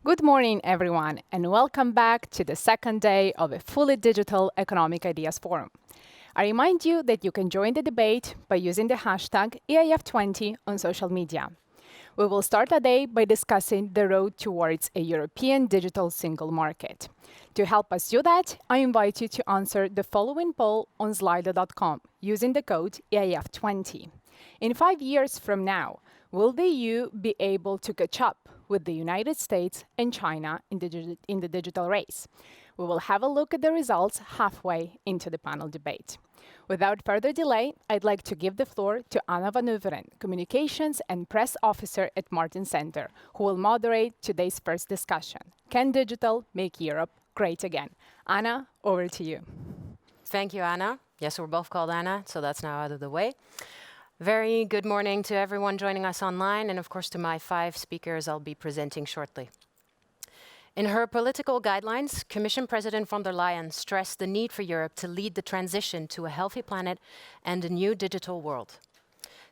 Good morning, everyone, and welcome back to the second day of a fully digital Economic Ideas Forum. I remind you that you can join the debate by using the hashtag EIF20 on social media. We will start the day by discussing the road towards a European digital single market. To help us do that, I invite you to answer the following poll on slido.com using the code EIF20. In 5 years from now, will the EU be able to catch up with the United States and China in the digital race? We will have a look at the results halfway into the panel debate. Without further delay, I'd like to give the floor to Anna van Uveren, Communications and Press Officer at Martin Center, who will moderate today's first discussion. Can digital make Europe great again? Anna, over to you. Thank you, Anna. Yes, we're both called Anna, so that's now out of the way. Very good morning to everyone joining us online, and of course to my 5 speakers I'll be presenting shortly. In her political guidelines, Commission President von der Leyen stressed the need for Europe to lead the transition to a healthy planet and a new digital world.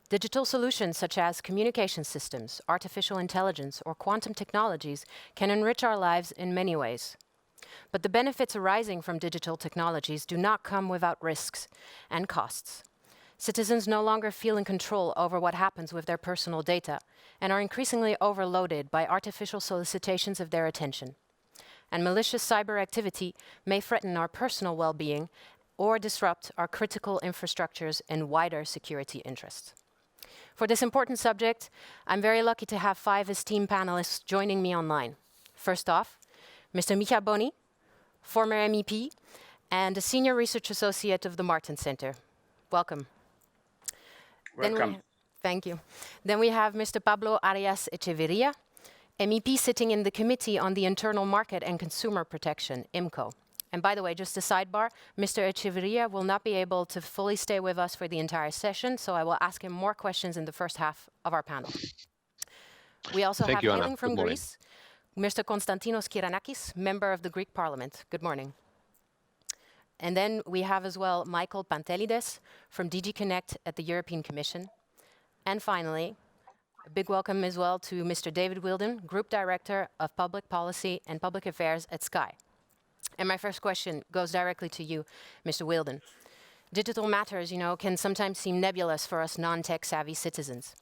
Digital solutions such as communication systems, artificial intelligence, or quantum technologies can enrich our lives in many ways. But the benefits arising from digital technologies do not come without risks and costs. Citizens no longer feel in control over what happens with their personal data and are increasingly overloaded by artificial solicitations of their attention. And malicious cyber activity may threaten our personal well-being or disrupt our critical infrastructures and wider security interests. For this important subject, I'm very lucky to have 5 esteemed panelists joining me online. First off, Mr. Micha Boni, former MEP and a senior research associate of the Martin Center. Welcome. Welcome. Thank you. Then we have Mr. Pablo Arias Echeverria, MEP sitting in the Committee on the Internal Market and Consumer Protection, IMCO. And by the way, just a sidebar, Mr. Echeverria will not be able to fully stay with us for the entire session, so I will ask him more questions in the first half of our panel. We also have hailing from Greece, Mr. Konstantinos Kyranakis, member of the Greek Parliament. Good morning. And then we have as well Michael Pantelides from DG Connect at the European Commission. And finally, a big welcome as well to Mr. David Wilden, Group Director of Public Policy and Public Affairs at Sky. And my first question goes directly to you, Mr. Wilden. Digital matters, can sometimes seem nebulous for us non-tech savvy citizens.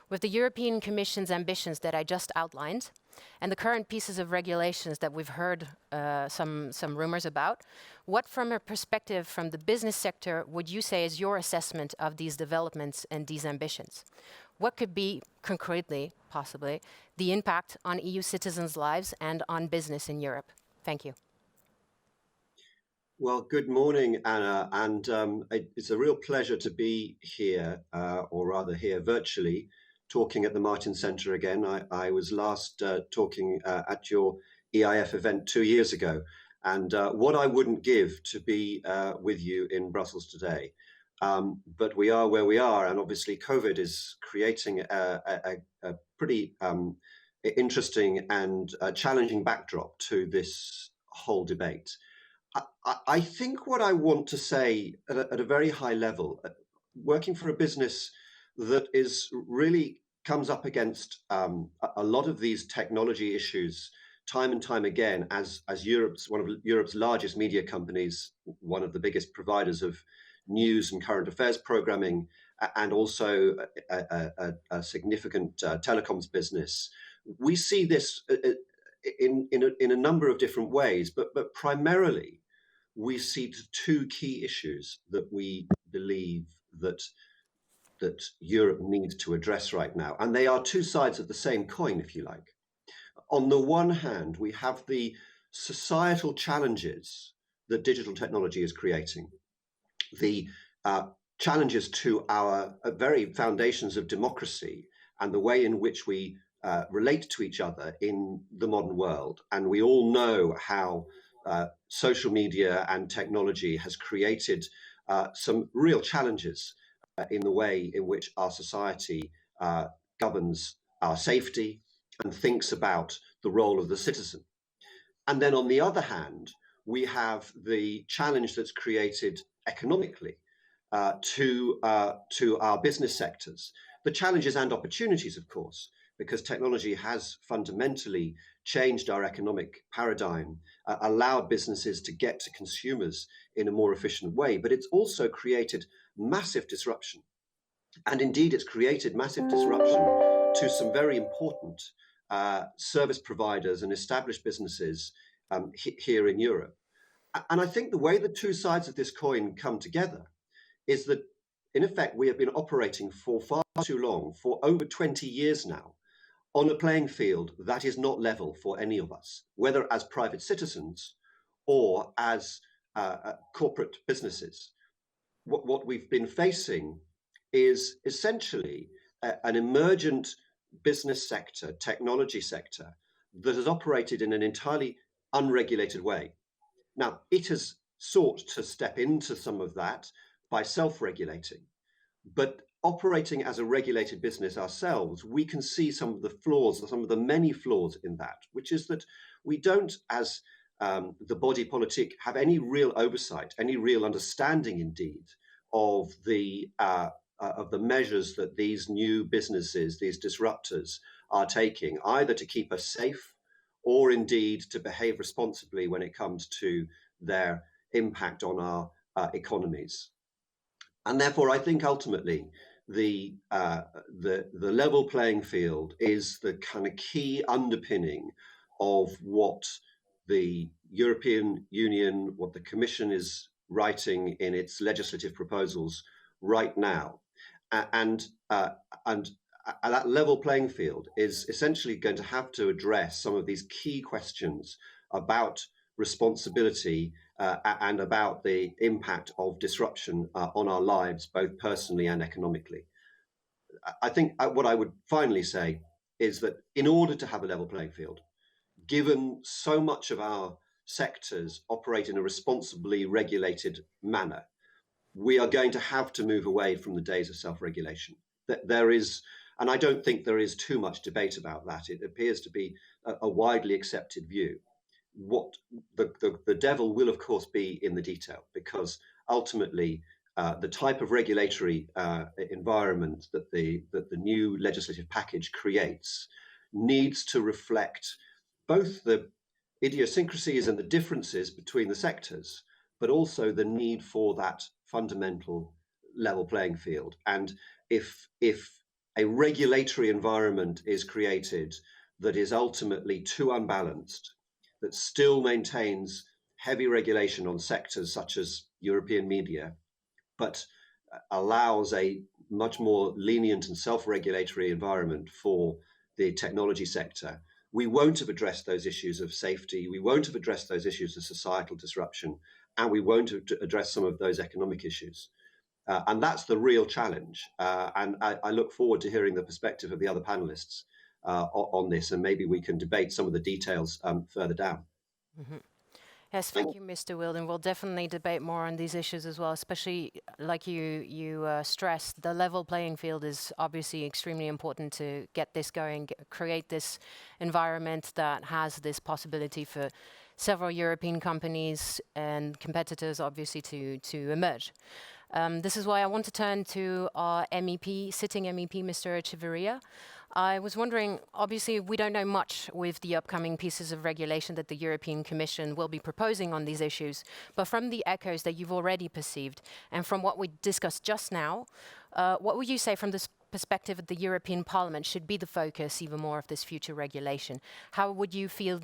With the European Commission's ambitions that I just outlined, and the current pieces of regulations that we've heard some rumors about, what from a perspective from the business sector would you say is your assessment of these developments and these ambitions? What could be, concretely, possibly, the impact on EU citizens' lives and on business in Europe? Thank you. Well, good morning, Anna, and it's a real pleasure to be here, or rather here virtually, talking at the Martin Center again. I was last talking at your EIF event 2 years ago, and what I wouldn't give to be with you in Brussels today. But we are where we are, and obviously COVID is creating a pretty interesting and challenging backdrop to this whole debate. I think what I want to say at a very high level, working for a business that is really comes up against a lot of these technology issues time and time again, as one of Europe's largest media companies, one of the biggest providers of news and current affairs programming, and also a significant telecoms business. We see this in a number of different ways, but primarily we see 2 key issues that we believe that Europe needs to address right now. And they are 2 sides of the same coin, if you like. On the one hand, we have the societal challenges that digital technology is creating, the challenges to our very foundations of democracy and the way in which we relate to each other in the modern world. And we all know how social media and technology has created some real challenges in the way in which our society governs our safety and thinks about the role of the citizen. And then on the other hand, we have the challenge that's created economically to our business sectors. The challenges and opportunities, of course, because technology has fundamentally changed our economic paradigm, allowed businesses to get to consumers in a more efficient way, but it's also created massive disruption. And indeed, it's created massive disruption to some very important service providers and established businesses here in Europe. And I think the way the two sides of this coin come together is that, in effect, we have been operating for far too long, for over 20 years now, on a playing field that is not level for any of us, whether as private citizens or as corporate businesses. What we've been facing is essentially an emergent business sector, technology sector, that has operated in an entirely unregulated way. Now, it has sought to step into some of that by self-regulating, but operating as a regulated business ourselves, we can see some of the flaws, some of the many flaws in that, which is that we don't, as the body politic, have any real oversight, any real understanding, indeed, of the measures that these new businesses, these disruptors, are taking, either to keep us safe or indeed to behave responsibly when it comes to their impact on our economies. And therefore, I think ultimately the level playing field is the kind of key underpinning of what the European Union, what the Commission is writing in its legislative proposals right now. And that level playing field is essentially going to have to address some of these key questions about responsibility and about the impact of disruption on our lives, both personally and economically. I think what I would finally say is that in order to have a level playing field, given so much of our sectors operate in a responsibly regulated manner, we are going to have to move away from the days of self-regulation. There is, and I don't think there is too much debate about that. It appears to be a widely accepted view. What the devil will, of course, be in the detail, because ultimately the type of regulatory environment that the new legislative package creates needs to reflect both the idiosyncrasies and the differences between the sectors, but also the need for that fundamental level playing field. And if a regulatory environment is created that is ultimately too unbalanced, that still maintains heavy regulation on sectors such as European media, but allows a much more lenient and self-regulatory environment for the technology sector, we won't have addressed those issues of safety, we won't have addressed those issues of societal disruption, and we won't have addressed some of those economic issues. And that's the real challenge. And I look forward to hearing the perspective of the other panelists on this, and maybe we can debate some of the details further down. Mm-hmm. Yes, thank you, Mr. Wilden. We'll definitely debate more on these issues as well, especially like you stressed, the level playing field is obviously extremely important to get this going, create this environment that has this possibility for several European companies and competitors, obviously, to emerge. This is why I want to turn to our MEP, sitting MEP, Mr. Echeverria. I was wondering, obviously, we don't know much with the upcoming pieces of regulation that the European Commission will be proposing on these issues, but from the echoes that you've already perceived, and from what we discussed just now, what would you say from this perspective of the European Parliament should be the focus even more of this future regulation? How would you feel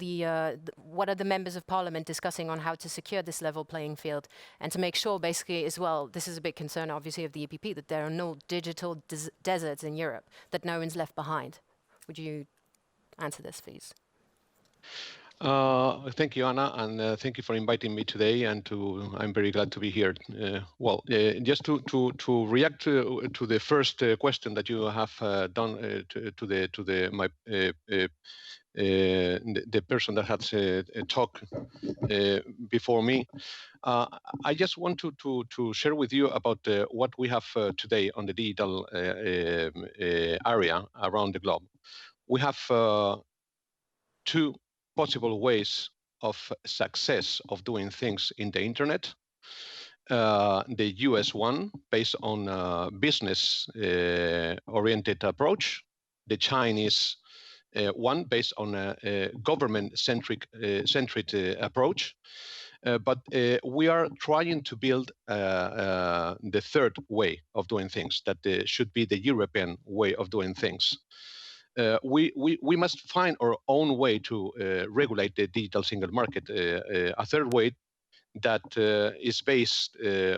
what are the members of Parliament discussing on how to secure this level playing field and to make sure basically as well, this is a big concern obviously of the EPP, that there are no digital deserts in Europe, that no one's left behind. Would you answer this, please? Thank you, Anna, and thank you for inviting me today. And I'm very glad to be here. Just to react to the first question that you have done to the person that had talked before me. I just want to share with you about what we have today on the digital area around the globe. We have two possible ways of success of doing things in the internet. The US one, based on a business-oriented approach. The Chinese one based on a government-centric approach, but we are trying to build the third way of doing things, that should be the European way of doing things. We must find our own way to regulate the digital single market, a third way that is based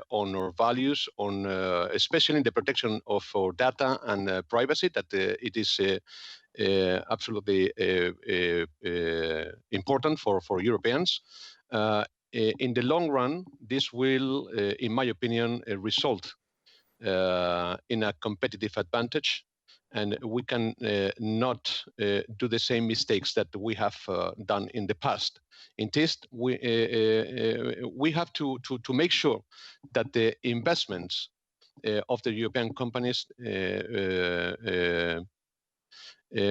on our values, on especially the protection of our data and privacy, that it is absolutely important for Europeans. In the long run, this will, in my opinion, result in a competitive advantage, and we can not do the same mistakes that we have done in the past. In this, we have to make sure that the investments of the European companies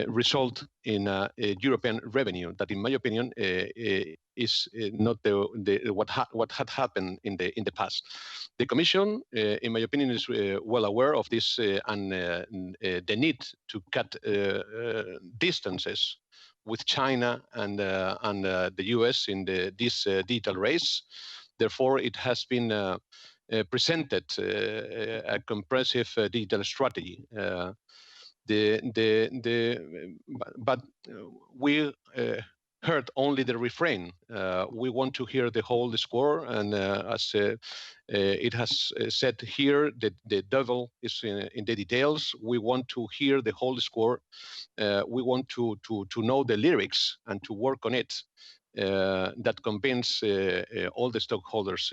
result in a European revenue that, in my opinion, is not what had happened in the past. The Commission, in my opinion, is well aware of this and the need to cut distances with China and the US in this digital race. Therefore, it has been presented a comprehensive digital strategy. But we heard only the refrain. We want to hear the whole score, and as it has said here, the devil is in the details. We want to hear the whole score. We want to know the lyrics and to work on it. That convince all the stockholders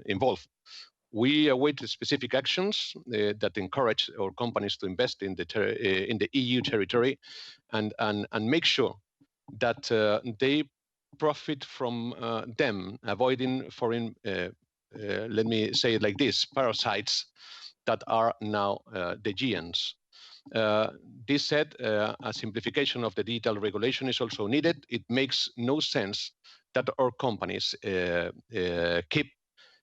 involved. We await specific actions that encourage our companies to invest in the EU territory, and make sure that they profit from them, avoiding foreign, let me say it like this, parasites that are now the giants. This said, a simplification of the digital regulation is also needed. It makes no sense that our companies keep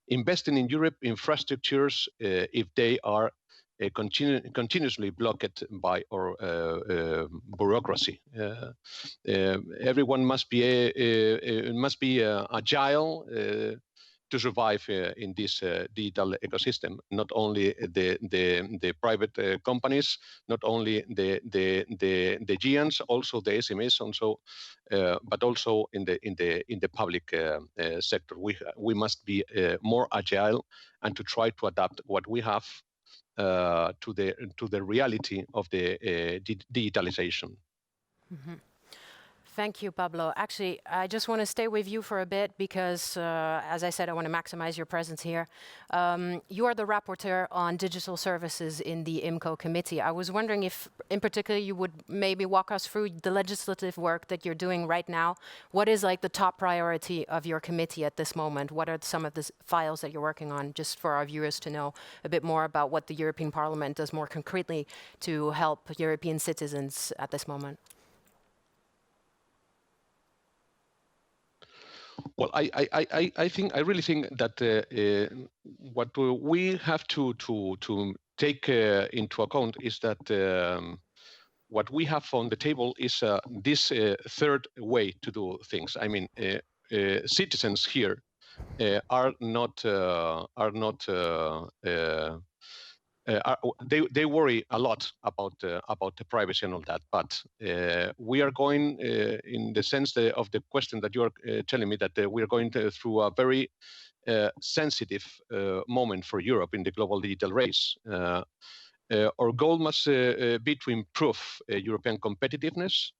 investing in Europe infrastructures if they are continuously blocked by our bureaucracy. Everyone must be agile to survive in this digital ecosystem. Not only the private companies, not only the giants, also the SMEs, also, but also in the public sector. We must be more agile and to try to adapt what we have to the reality of the digitalization. Mm-hmm. Thank you, Pablo. Actually, I just want to stay with you for a bit because, as I said, I want to maximize your presence here. You are the rapporteur on digital services in the IMCO committee. I was wondering if, in particular, you would maybe walk us through the legislative work that you're doing right now. What is like the top priority of your committee at this moment? What are some of the files that you're working on, just for our viewers to know a bit more about what the European Parliament does more concretely to help European citizens at this moment? Well, I really think that what we have to take into account is that what we have on the table is this third way to do things. I mean, citizens here are not they worry a lot about the privacy and all that, but we are going in the sense of the question that you are telling me, that we are going through a very sensitive moment for Europe in the global digital race. Our goal must be to improve European competitiveness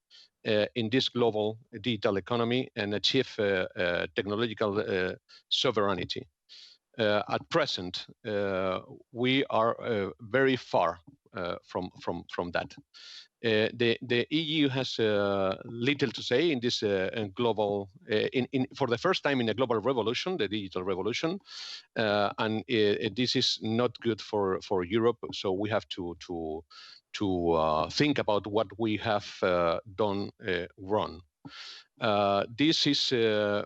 in this global digital economy and achieve technological sovereignty. At present, we are very far from that. The EU has little to say in this global, for the first time in a global revolution, the digital revolution, and this is not good for Europe. So we have to think about what we have done wrong. This is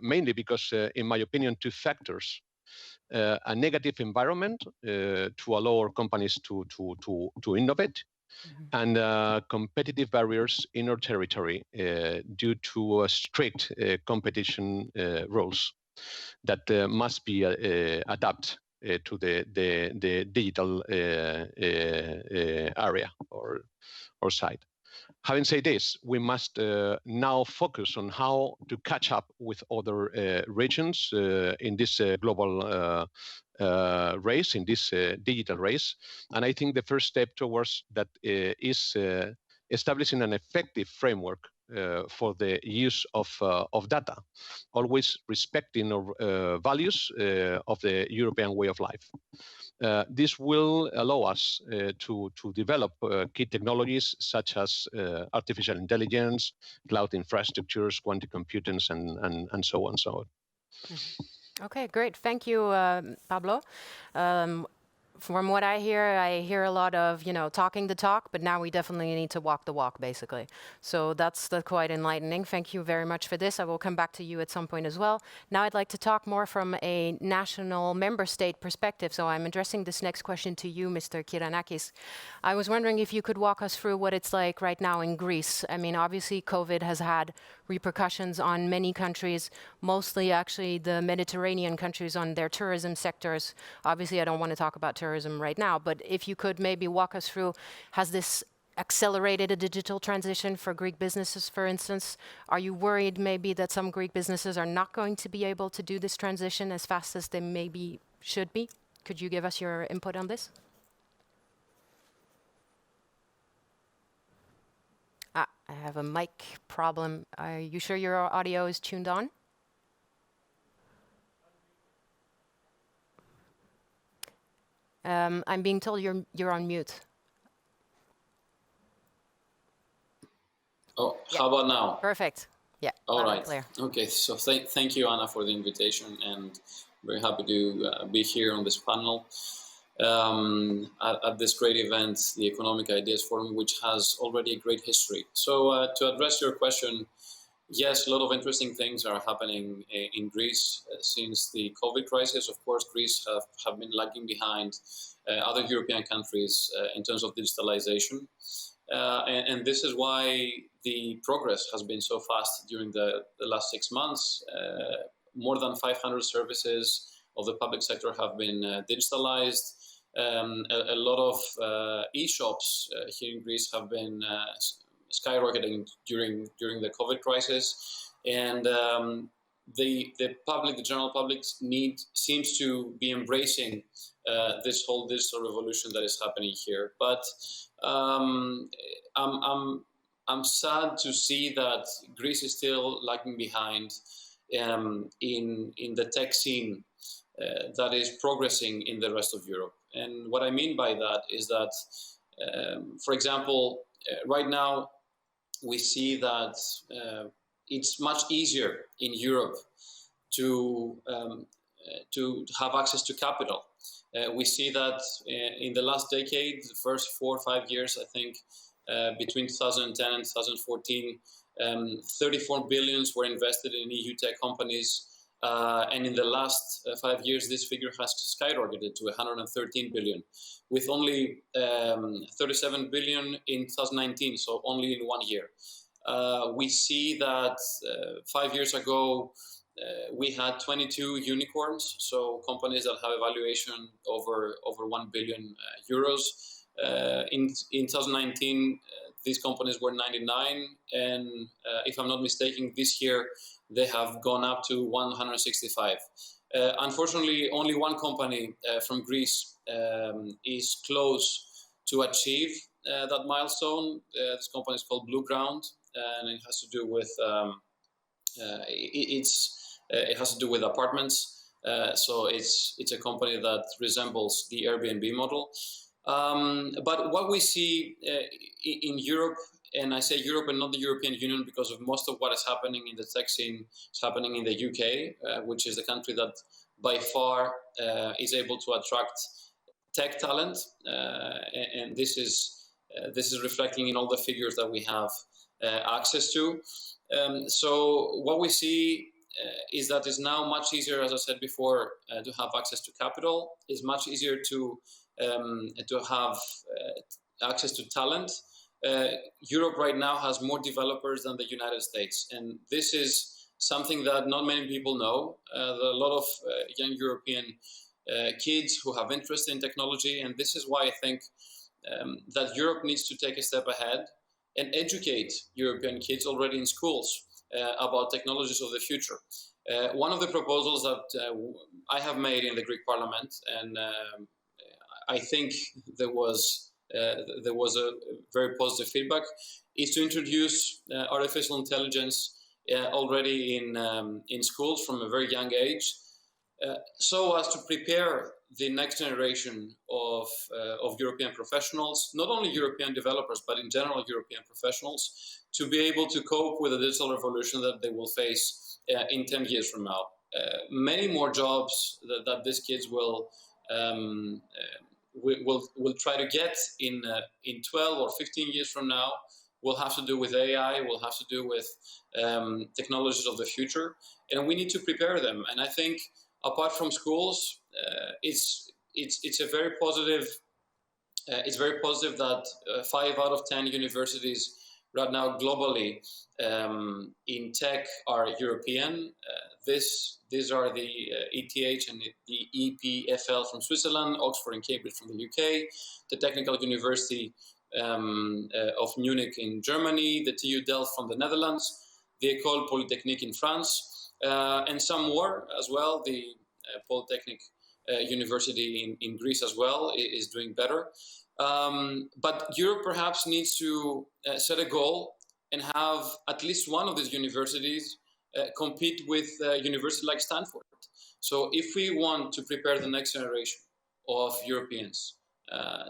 mainly because, in my opinion, two factors. A negative environment to allow our companies to innovate, and competitive barriers in our territory due to strict competition rules that must be adapted to the digital area or site. Having said this, we must now focus on how to catch up with other regions in this global race, in this digital race. And I think the first step towards that is establishing an effective framework for the use of data, always respecting our values of the European way of life. This will allow us to develop key technologies such as artificial intelligence, cloud infrastructures, quantum computing, and so on and so on. Okay, great. Thank you, Pablo. From what I hear a lot of, talking the talk, but now we definitely need to walk the walk, basically. So that's quite enlightening. Thank you very much for this. I will come back to you at some point as well. Now I'd like to talk more from a national member state perspective. So I'm addressing this next question to you, Mr. Kyrianakis. I was wondering if you could walk us through what it's like right now in Greece. I mean, obviously, COVID has had repercussions on many countries, mostly actually the Mediterranean countries on their tourism sectors. Obviously, I don't want to talk about tourism right now, but if you could maybe walk us through, has this accelerated a digital transition for Greek businesses, for instance? Are you worried maybe that some Greek businesses are not going to be able to do this transition as fast as they maybe should be? Could you give us your input on this? I have a mic problem. Are you sure your audio is tuned on? I'm being told you're on mute. Oh, yeah. How about now? Perfect. Yeah. All right. Clear. Okay. So thank you, Anna, for the invitation, and very happy to be here on this panel at this great event, the Economic Ideas Forum, which has already a great history. So to address your question, yes, a lot of interesting things are happening in Greece since the COVID crisis. Of course, Greece have been lagging behind other European countries in terms of digitalization. And this is why the progress has been so fast during the last 6 months. More than 500 services of the public sector have been digitalized. A lot of e-shops here in Greece have been skyrocketing during the COVID crisis, and the general public seems to be embracing this whole digital revolution that is happening here. But I'm sad to see that Greece is still lagging behind in the tech scene that is progressing in the rest of Europe. And what I mean by that is that, for example, right now we see that it's much easier in Europe to have access to capital. We see that in the last decade, the first 4 or 5 years, I think, between 2010 and 2014, 34 billions were invested in EU tech companies. And in the last 5 years, this figure has skyrocketed to 113 billion, with only 37 billion in 2019, so only in 1 year. We see that 5 years ago, we had 22 unicorns, so companies that have a valuation over 1 billion euros. In 2019, these companies were 99, and if I'm not mistaken, this year they have gone up to 165. Unfortunately, only one company from Greece is close to achieve that milestone. This company is called Blue Ground, and it has to do with it has to do with apartments. So it's a company that resembles the Airbnb model. But what we see in Europe, and I say Europe and not the European Union because of most of what is happening in the tech scene is happening in the UK, which is the country that by far is able to attract tech talent, and this is reflecting in all the figures that we have access to. So what we see is that it's now much easier, as I said before, to have access to capital. It's much easier to have access to talent, Europe right now has more developers than the United States. And this is something that not many people know. There are a lot of young European kids who have interest in technology. And this is why I think that Europe needs to take a step ahead and educate European kids already in schools about technologies of the future. One of the proposals that I have made in the Greek Parliament, and I think there was a very positive feedback, is to introduce artificial intelligence already in schools from a very young age, so as to prepare the next generation of European professionals, not only European developers, but in general European professionals, to be able to cope with the digital revolution that they will face in 10 years from now. Many more jobs that these kids will try to get in 12 or 15 years from now will have to do with AI, will have to do with technologies of the future, and we need to prepare them. And I think apart from schools, it's a very positive. It's very positive that 5 out of 10 universities right now globally in tech are European. These are the ETH and the EPFL from Switzerland, Oxford and Cambridge from the UK, the Technical University of Munich in Germany, the TU Delft from the Netherlands, the École Polytechnique in France, and some more as well. The Polytechnic University in Greece as well is doing better. But Europe perhaps needs to set a goal and have at least one of these universities compete with a university like Stanford. So if we want to prepare the next generation of Europeans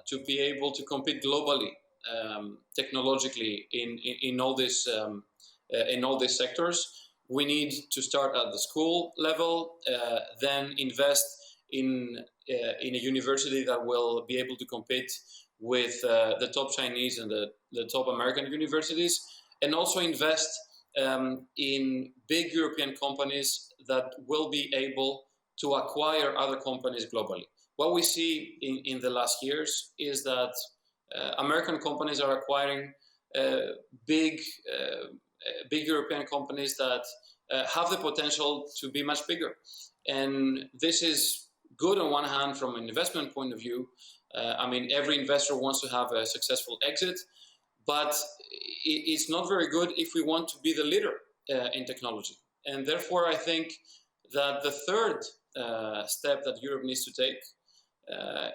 to be able to compete globally, technologically in all these sectors, we need to start at the school level, then invest in a university that will be able to compete with the top Chinese and the top American universities, and also invest in big European companies that will be able to acquire other companies globally. What we see in the last years is that American companies are acquiring big European companies that have the potential to be much bigger. And this is good on one hand from an investment point of view. I mean, every investor wants to have a successful exit, but it's not very good if we want to be the leader in technology. And therefore, I think that the third step that Europe needs to take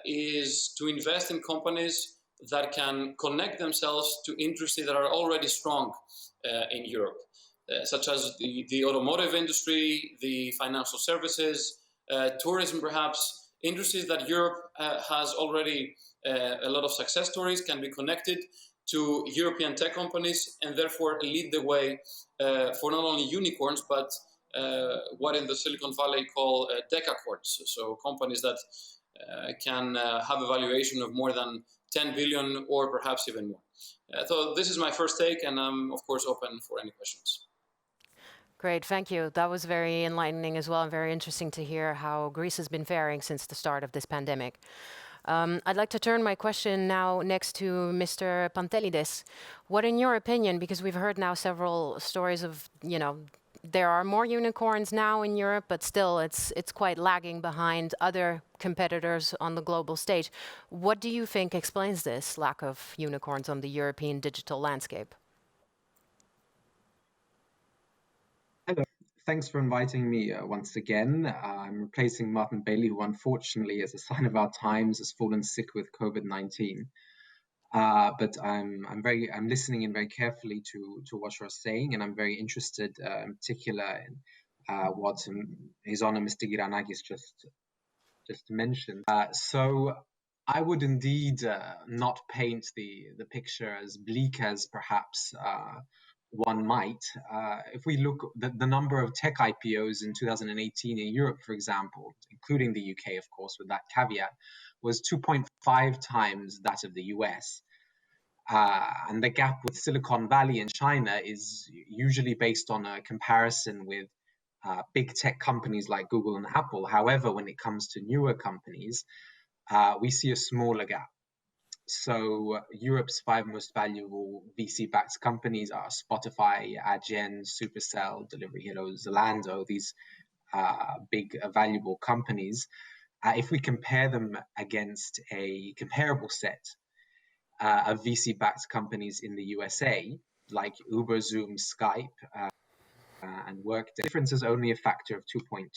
is to invest in companies that can connect themselves to industries that are already strong in Europe, such as the automotive industry, the financial services, tourism perhaps, industries that Europe has already a lot of success stories, can be connected to European tech companies, and therefore lead the way for not only unicorns, but what in the Silicon Valley call decacorns, so companies that can have a valuation of more than 10 billion or perhaps even more. So this is my first take, and I'm of course open for any questions. Great, thank you. That was very enlightening as well, and very interesting to hear how Greece has been faring since the start of this pandemic. I'd like to turn my question now next to Mr. Pantelides. What, in your opinion, because we've heard now several stories of, there are more unicorns now in Europe, but still it's quite lagging behind other competitors on the global stage. What do you think explains this lack of unicorns on the European digital landscape? Hello, thanks for inviting me once again. I'm replacing Martin Bailey, who unfortunately, as a sign of our times, has fallen sick with COVID-19. But I'm listening in very carefully to what you're saying, and I'm very interested in particular in what His Honor Mr. Giranakis just mentioned. So I would indeed not paint the picture as bleak as perhaps one might. If we look at the number of tech IPOs in 2018 in Europe, for example, including the UK, of course, with that caveat, was 2.5 times that of the US. And the gap with Silicon Valley and China is usually based on a comparison with big tech companies like Google and Apple. However, when it comes to newer companies, we see a smaller gap. So Europe's 5 most valuable VC-backed companies are Spotify, Adyen, Supercell, Delivery Hero, Zalando, these big valuable companies. If we compare them against a comparable set of VC-backed companies in the USA, like Uber, Zoom, Skype, and Workday, the difference is only a factor of 2.2.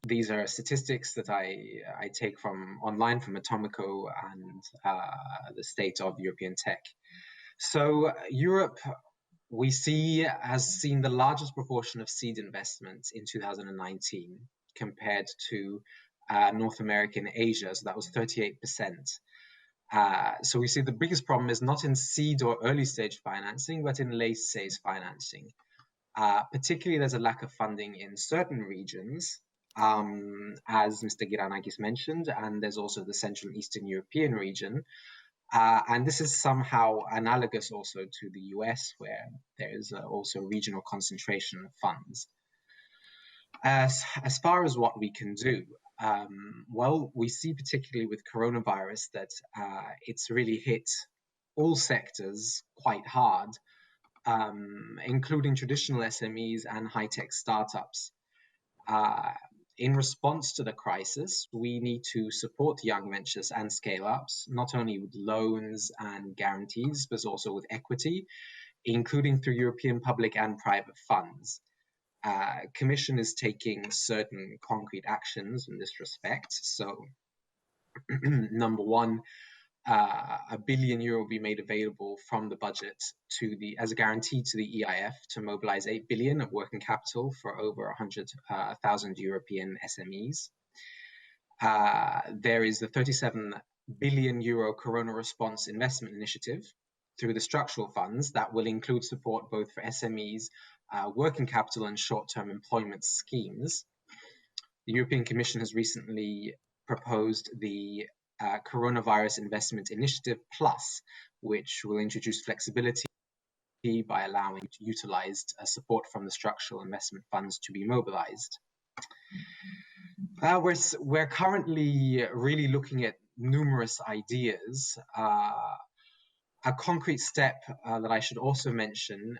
These are statistics that I take from online from Atomico and the state of European tech. So Europe, we see, has seen the largest proportion of seed investments in 2019 compared to North America and Asia, so that was 38%. So we see the biggest problem is not in seed or early stage financing, but in late stage financing. Particularly, there's a lack of funding in certain regions, as Mr. Giranakis mentioned, and there's also the Central and Eastern European region. And this is somehow analogous also to the US, where there is also regional concentration of funds. As far as what we can do, well, we see particularly with coronavirus that it's really hit all sectors quite hard, including traditional SMEs and high-tech startups. In response to the crisis, we need to support young ventures and scale-ups, not only with loans and guarantees, but also with equity, including through European public and private funds. Commission is taking certain concrete actions in this respect. So, number one, €1 billion will be made available from the budget as a guarantee to the EIF to mobilize 8 billion of working capital for over 100,000 European SMEs. There is the 37 billion euro Corona Response Investment Initiative through the structural funds that will include support both for SMEs, working capital and short-term employment schemes. The European Commission has recently proposed the Coronavirus Investment Initiative Plus, which will introduce flexibility by allowing utilized support from the structural investment funds to be mobilized. We're currently really looking at numerous ideas. A concrete step that I should also mention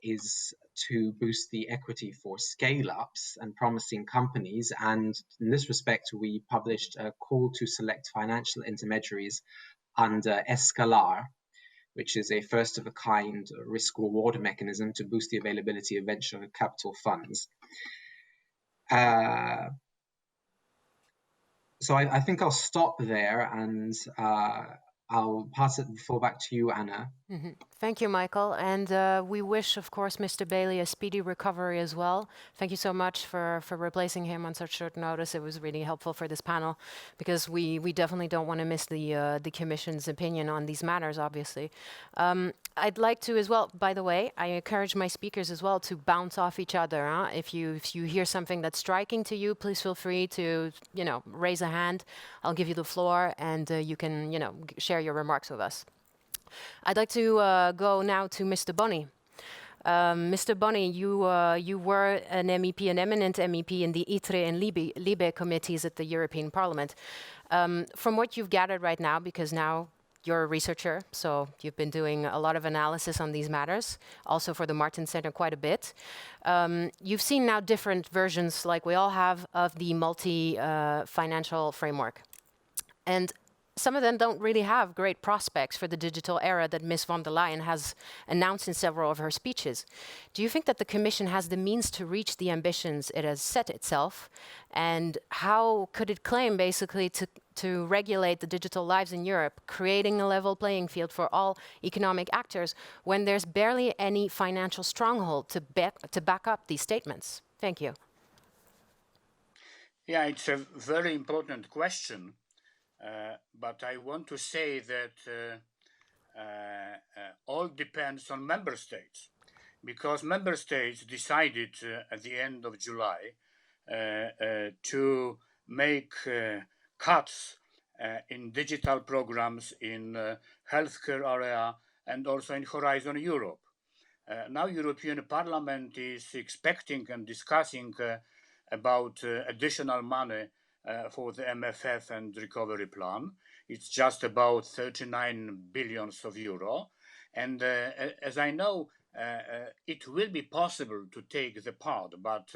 is to boost the equity for scale-ups and promising companies. And in this respect, we published a call to select financial intermediaries under Escalar, which is a first-of-a-kind risk-reward mechanism to boost the availability of venture capital funds. So I think I'll stop there and I'll pass the floor back to you, Anna. Mm-hmm. Thank you, Michael. And we wish, of course, Mr. Bailey a speedy recovery as well. Thank you so much for replacing him on such short notice. It was really helpful for this panel because we definitely don't want to miss the Commission's opinion on these matters, obviously. I'd like to as well, by the way, I encourage my speakers as well to bounce off each other. Huh? If you hear something that's striking to you, please feel free to, raise a hand. I'll give you the floor and you can, share your remarks with us. I'd like to go now to Mr. Bonney. Mr. Bonney, you were an MEP, an eminent MEP in the ITRE and LIBE committees at the European Parliament. From what you've gathered right now, because now you're a researcher, so you've been doing a lot of analysis on these matters, also for the Martin Center quite a bit. You've seen now different versions, like we all have, of the multi-financial framework. And some of them don't really have great prospects for the digital era that Ms. von der Leyen has announced in several of her speeches. Do you think that the Commission has the means to reach the ambitions it has set itself? And how could it claim basically to regulate the digital lives in Europe, creating a level playing field for all economic actors when there's barely any financial stronghold to back up these statements? Thank you. Yeah, it's a very important question. But I want to say that all depends on member states, because member states decided at the end of July to make cuts in digital programs in healthcare area and also in Horizon Europe. Now European Parliament is expecting and discussing about additional money for the MFF and recovery plan. It's just about 39 billions of euro. And as I know, it will be possible to take the part, but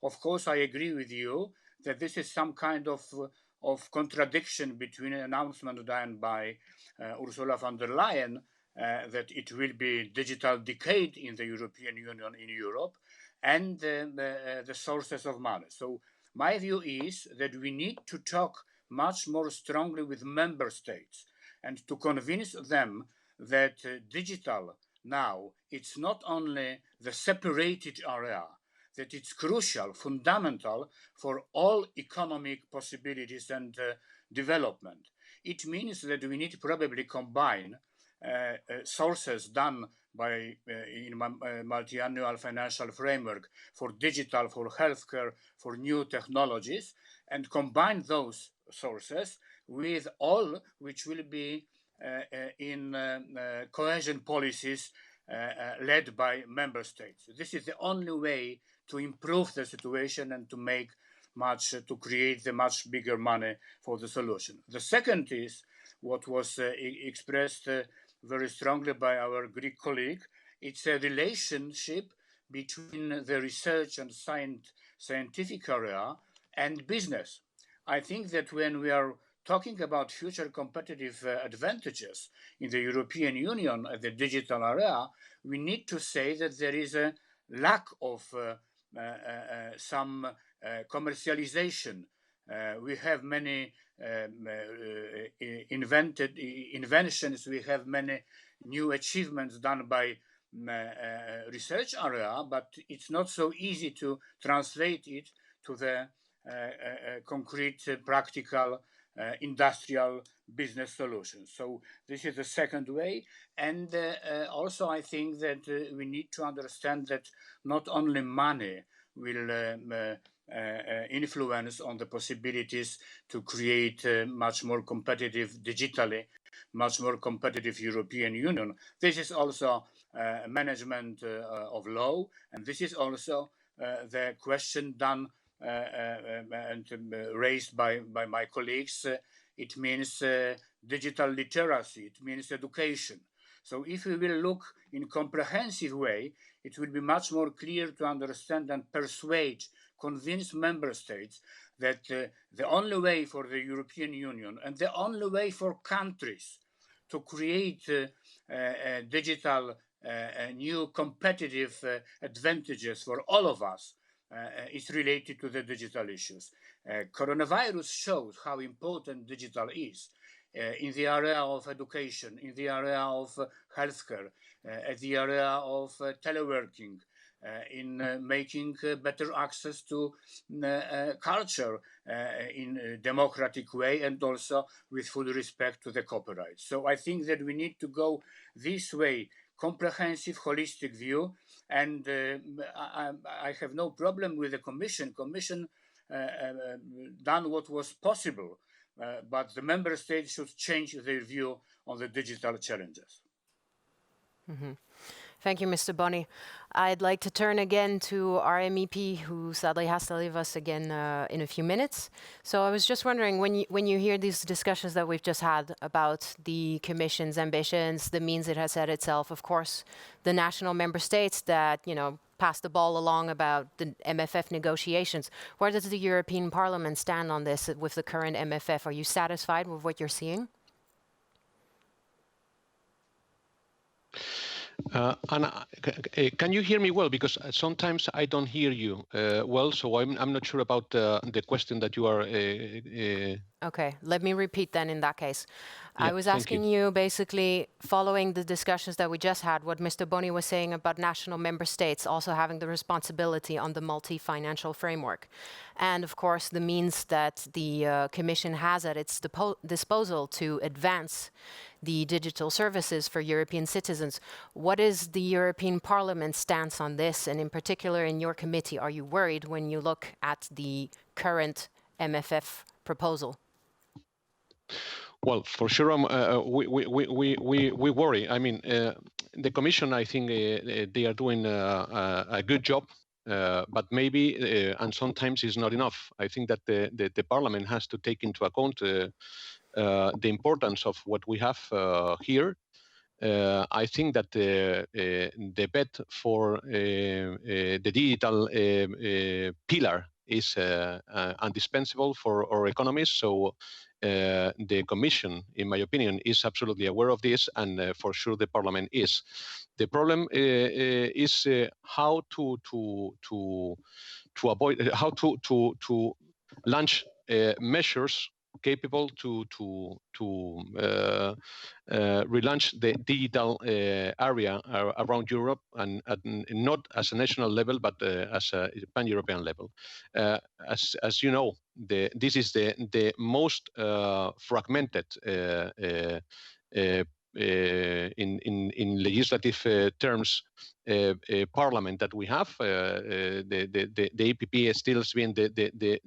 of course I agree with you that this is some kind of contradiction between an announcement done by Ursula von der Leyen that it will be digital decade in the European Union, in Europe, and the sources of money. So my view is that we need to talk much more strongly with member states and to convince them that digital now, it's not only the separated area, that it's crucial, fundamental for all economic possibilities and development. It means that we need to probably combine sources done by in multi-annual financial framework for digital, for healthcare, for new technologies, and combine those sources with all which will be in cohesion policies led by member states. This is the only way to improve the situation and to make to create the much bigger money for the solution. The second is what was expressed very strongly by our Greek colleague. It's a relationship between the research and scientific area and business. I think that when we are talking about future competitive advantages in the European Union at the digital area, we need to say that there is a lack of some commercialization. We have many inventions, we have many new achievements done by research area, but it's not so easy to translate it to the concrete, practical, industrial business solutions. So this is the second way. And also I think that we need to understand that not only money will influence on the possibilities to create much more competitive digitally, much more competitive European Union. This is also management of law, and this is also the question done and raised by my colleagues. It means digital literacy, it means education. So if we will look in comprehensive way, it will be much more clear to understand and persuade, convince member states that the only way for the European Union and the only way for countries to create digital new competitive advantages for all of us is related to the digital issues. Coronavirus shows how important digital is in the area of education, in the area of healthcare, in the area of teleworking, in making better access to culture in a democratic way and also with full respect to the copyright. So I think that we need to go this way, comprehensive, holistic view, and I have no problem with the Commission. Commission done what was possible, but the member states should change their view on the digital challenges. Mm-hmm. Thank you, Mr. Boni. I'd like to turn again to our MEP, who sadly has to leave us again in a few minutes. So I was just wondering, when you hear these discussions that we've just had about the Commission's ambitions, the means it has set itself, of course, the national member states that, pass the ball along about the MFF negotiations. Where does the European Parliament stand on this with the current MFF? Are you satisfied with what you're seeing? Anna, can you hear me well? Because sometimes I don't hear you well, so I'm not sure about the question that you are. Okay, let me repeat then in that case. Yeah, I was asking you basically, following the discussions that we just had, what Mr. Boni was saying about national member states also having the responsibility on the multi-financial framework. And of course, the means that the Commission has at its disposal to advance the digital services for European citizens. What is the European Parliament's stance on this? And in particular, in your committee, are you worried when you look at the current MFF proposal? Well, for sure, we worry. I mean, the Commission, I think they are doing a good job but maybe, and sometimes it's not enough. I think that the Parliament has to take into account the importance of what we have here. I think that the bet for the digital pillar is indispensable for our economies. So the Commission, in my opinion, is absolutely aware of this, and for sure the Parliament is. The problem is how to avoid, how to launch measures capable to relaunch the digital area around Europe, and not as a national level, but as a pan-European level. As you know, this is the most fragmented in legislative terms parliament that we have. The EPP is still being the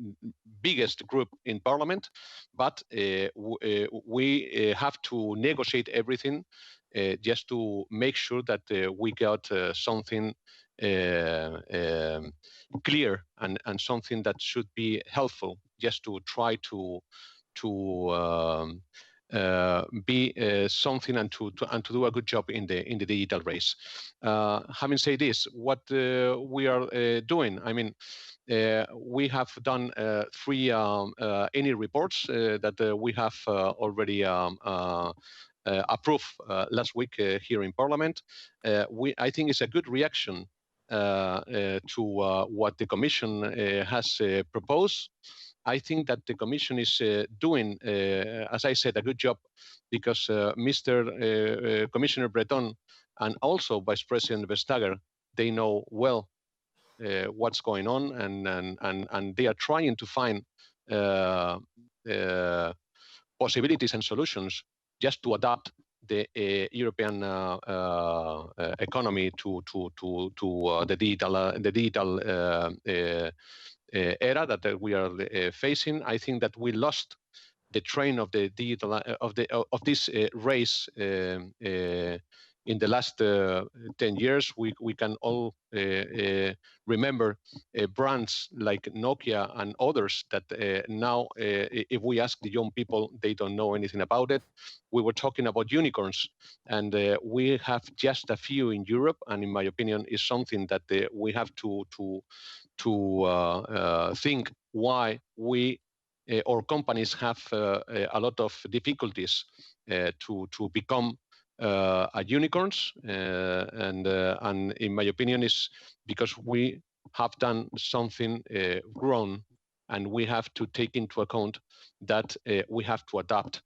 biggest group in parliament, but we have to negotiate everything just to make sure that we got something clear and something that should be helpful, just to try to be something and to do a good job in the digital race. Having said this, what we are doing, I mean, we have done 3 any reports that we have already approved last week here in Parliament. I think it's a good reaction to what the Commission has proposed. I think that the Commission is doing, as I said, a good job, because Mr. Commissioner Breton and also Vice President Vestager, they know well what's going on, and they are trying to find possibilities and solutions just to adapt the European economy to the digital era that we are facing. I think that we lost the train of the digital of this race in the last 10 years. We can all remember brands like Nokia and others that now, if we ask the young people, they don't know anything about it. We were talking about unicorns, and we have just a few in Europe, and in my opinion, is something that we have to think why we or companies have a lot of difficulties to become unicorns, and in my opinion is because we have done something wrong, and we have to take into account that we have to adapt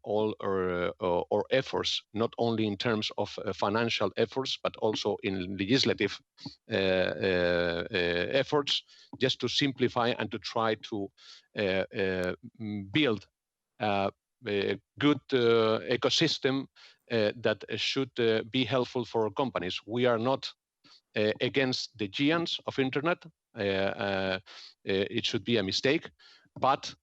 all our efforts, not only in terms of financial efforts, but also in legislative efforts, just to simplify and to try to build a good ecosystem that should be helpful for companies. We are not against the giants of internet. It should be a mistake, but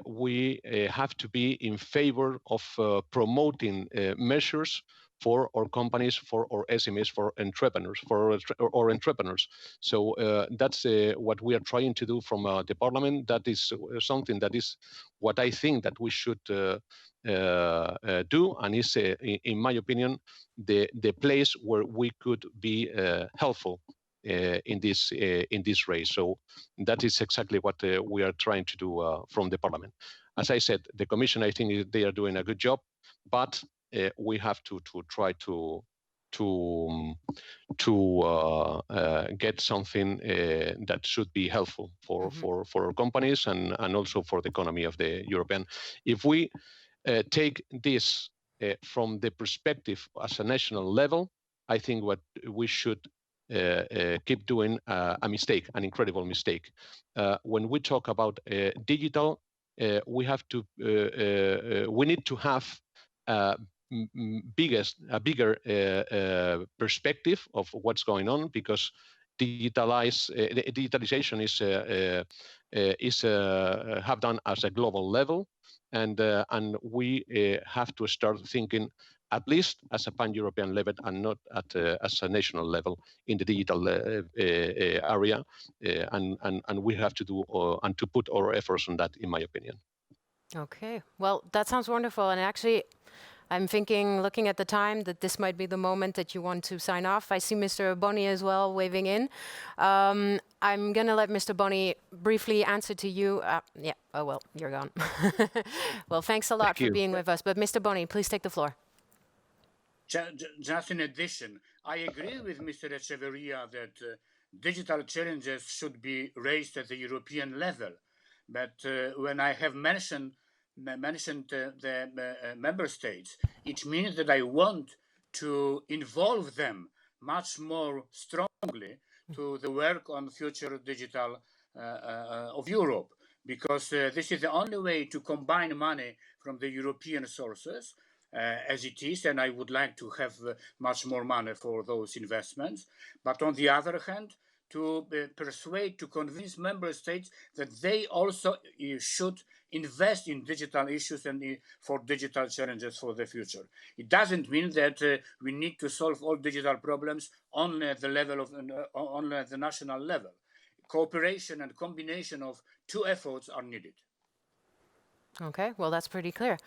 we have to be in favor of promoting measures for our companies, for our SMEs, for entrepreneurs, for our entrepreneurs. So that's what we are trying to do from the Parliament. That is something that is what I think that we should do, and is, in my opinion, the place where we could be helpful in this race. So that is exactly what we are trying to do from the Parliament. As I said, the Commission, I think they are doing a good job, but we have to try to get something that should be helpful for companies and also for the economy of the European. If we take this from the perspective as a national level, I think what we should keep doing a mistake, an incredible mistake. When we talk about digital, we have to we need to have a bigger perspective of what's going on, because digitalization is have done as a global level, and we have to start thinking at least as a pan-European level and not as a national level in the digital area. And we have to do and to put our efforts on that, in my opinion. Okay, well, that sounds wonderful. And actually, I'm thinking, looking at the time, that this might be the moment that you want to sign off. I see Mr. Boni as well waving in. I'm going to let Mr. Boni briefly answer to you. Yeah, oh, well, you're gone. Well, thanks a lot for being with us. But Mr. Boni, please take the floor. Just in addition, I agree with Mr. Echeverria that digital challenges should be raised at the European level. But when I have mentioned the member states, it means that I want to involve them much more strongly to the work on future digital of Europe, because this is the only way to combine money from the European sources as it is, and I would like to have much more money for those investments. But on the other hand, to persuade, to convince member states that they also should invest in digital issues and for digital challenges for the future. It doesn't mean that we need to solve all digital problems on the level of on the national level. Cooperation and combination of two efforts are needed. Okay, well, that's pretty clear.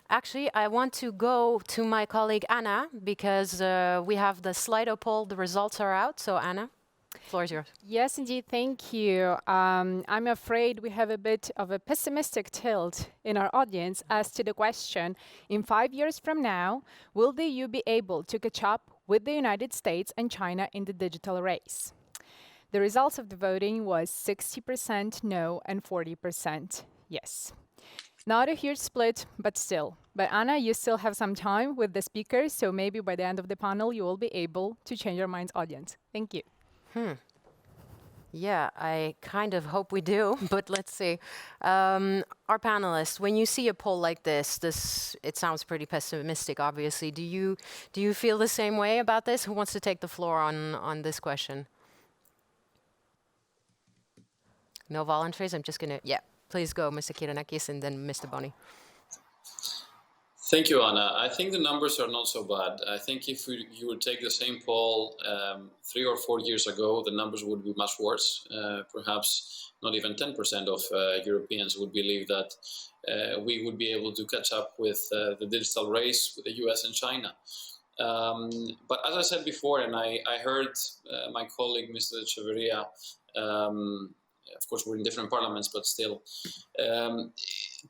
Actually, I want to go to my colleague Anna, because we have the Slido poll, the results are out. So Anna, the floor is yours. Yes, indeed, thank you. I'm afraid we have a bit of a pessimistic tilt in our audience as to the question, in 5 years from now, will the EU be able to catch up with the United States and China in the digital race? The results of the voting was 60% no and 40% yes. Not a huge split, but still. But Anna, you still have some time with the speakers, so maybe by the end of the panel, you will be able to change your mind's audience. Thank you. Yeah, I kind of hope we do, but let's see. Our panelists, when you see a poll like this, it sounds pretty pessimistic, obviously. Do you feel the same way about this? Who wants to take the floor on this question? No volunteers? I'm just going to, yeah. Please go, Mr. Kiranakis, and then Mr. Boni. Thank you, Anna. I think the numbers are not so bad. I think if you would take the same poll 3 or 4 years ago, the numbers would be much worse. Perhaps not even 10% of Europeans would believe that we would be able to catch up with the digital race with the US and China. But as I said before, and I heard my colleague, Mr. Echeverria, of course, we're in different parliaments, but still,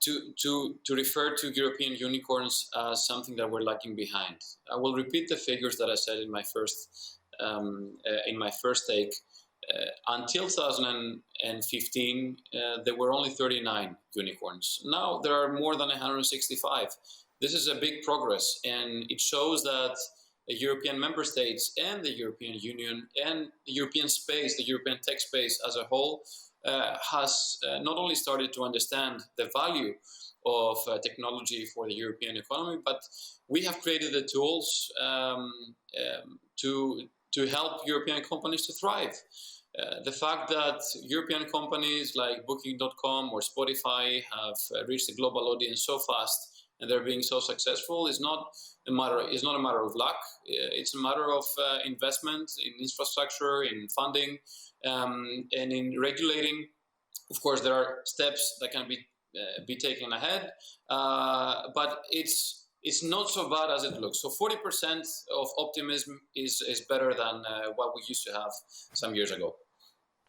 to refer to European unicorns as something that we're lagging behind. I will repeat the figures that I said in my first take. Until 2015, there were only 39 unicorns. Now there are more than 165. This is a big progress, and it shows that the European member states and the European Union and the European space, the European tech space as a whole, has not only started to understand the value of technology for the European economy, but we have created the tools to help European companies to thrive. The fact that European companies like Booking.com or Spotify have reached a global audience so fast and they're being so successful is not a matter of luck. It's a matter of investment in infrastructure, in funding, and in regulating. Of course, there are steps that can be taken ahead, but it's not so bad as it looks. So 40% of optimism is better than what we used to have some years ago.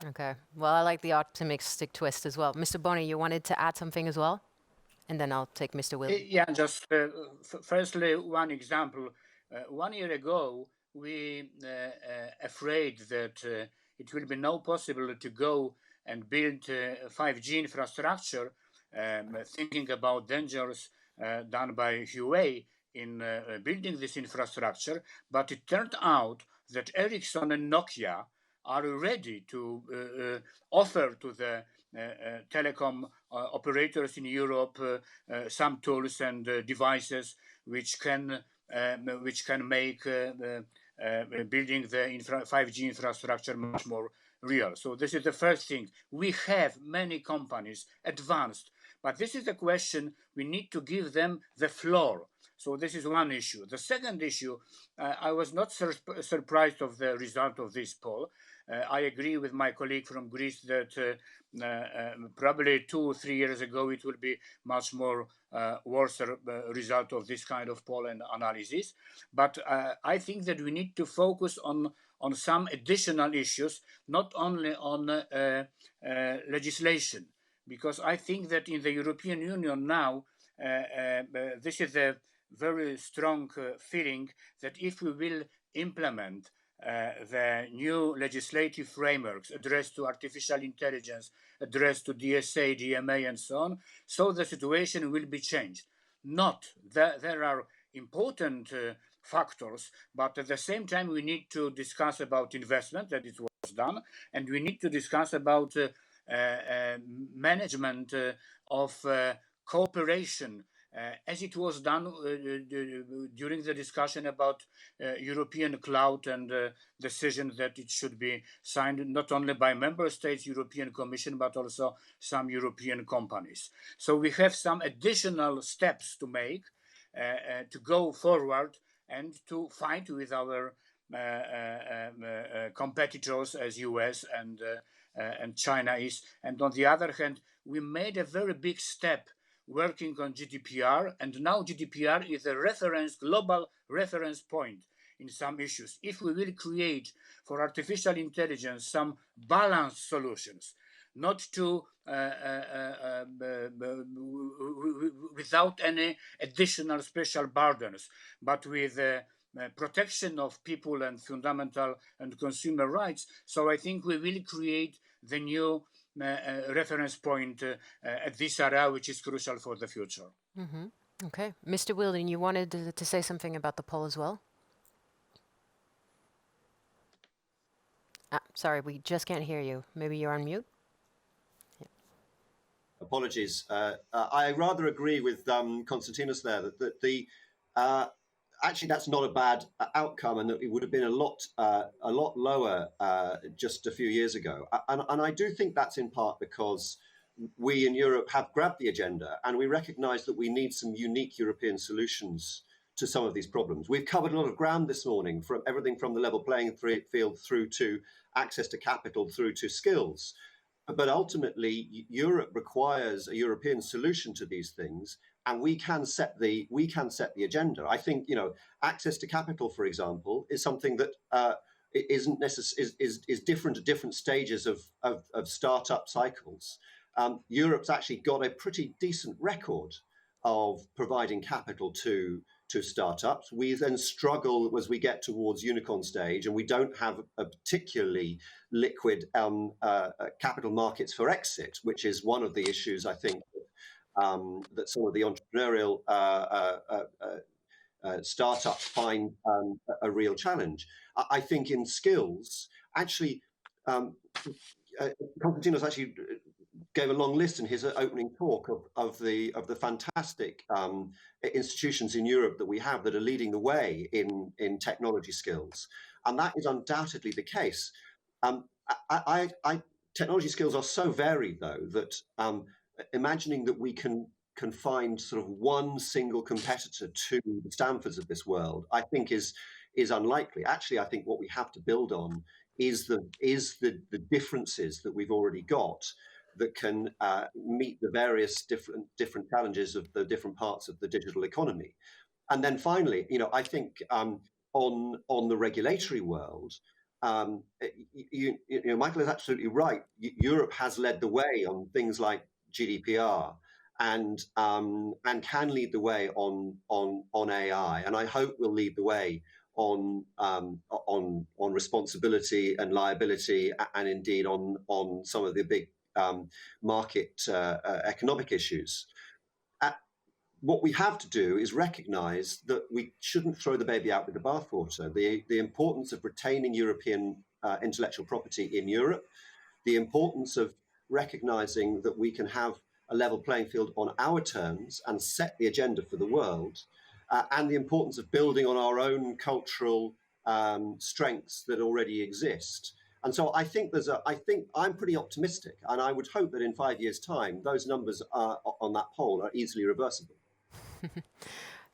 Okay. Well, I like the optimistic twist as well. Mr. Boni, you wanted to add something as well? And then I'll take Mr. Will. Yeah, just firstly, one example. 1 year ago, we afraid that it will be not possible to go and build 5G infrastructure, thinking about dangers done by Huawei in building this infrastructure. But it turned out that Ericsson and Nokia are ready to offer to the telecom operators in Europe some tools and devices which can make building the 5G infrastructure much more real. So this is the first thing. We have many companies advanced, but this is the question. We need to give them the floor. So this is one issue. The second issue, I was not surprised of the result of this poll. I agree with my colleague from Greece that probably 2 or 3 years ago it will be much more worse result of this kind of poll and analysis. But I think that we need to focus on some additional issues, not only on legislation, because I think that in the European Union now, this is a very strong feeling that if we will implement the new legislative frameworks addressed to artificial intelligence, addressed to DSA, DMA, and so on, so the situation will be changed. Not that there are important factors, but at the same time we need to discuss about investment, that it was done, and we need to discuss about management of cooperation, as it was done during the discussion about European cloud and decision that it should be signed not only by member states, European Commission, but also some European companies. So we have some additional steps to make to go forward and to fight with our competitors as US and China is. And on the other hand, we made a very big step working on GDPR, and now GDPR is a global reference point in some issues. If we will create for artificial intelligence some balanced solutions, not to without any additional special burdens, but with protection of people and fundamental and consumer rights. So I think we will create the new reference point at this area, which is crucial for the future. Mm-hmm. Okay. Mr. Wilding, you wanted to say something about the poll as well? Sorry, we just can't hear you. Maybe you're on mute? Yeah. Apologies. I rather agree with Konstantinos there that the actually that's not a bad outcome, and that it would have been a lot lower just a few years ago. And I do think that's in part because we in Europe have grabbed the agenda, and we recognise that we need some unique European solutions to some of these problems. We've covered a lot of ground this morning, from everything from the level playing field through to access to capital through to skills. But ultimately, Europe requires a European solution to these things, and we can set the agenda. I think access to capital, for example, is something that isn't is different at different stages of startup cycles. Europe's actually got a pretty decent record of providing capital to startups. We then struggle as we get towards unicorn stage, and we don't have a particularly liquid capital markets for exit, which is one of the issues I think that some of the entrepreneurial startups find a real challenge. I think in skills, actually, Konstantinos actually gave a long list in his opening talk of the fantastic institutions in Europe that we have that are leading the way in technology skills, and that is undoubtedly the case. Technology skills are so varied, though, that imagining that we can find sort of one single competitor to the Stanfords of this world, I think is unlikely. Actually, I think what we have to build on is the differences that we've already got that can meet the various different challenges of the different parts of the digital economy. And then finally, I think on the regulatory world, Michael is absolutely right. Europe has led the way on things like GDPR and can lead the way on AI, and I hope will lead the way on responsibility and liability, and indeed on some of the big market economic issues. What we have to do is recognise that we shouldn't throw the baby out with the bathwater. The importance of retaining European intellectual property in Europe, the importance of recognising that we can have a level playing field on our terms and set the agenda for the world, and the importance of building on our own cultural strengths that already exist. And so I think I'm pretty optimistic, and I would hope that in 5 years' time, those numbers on that poll are easily reversible.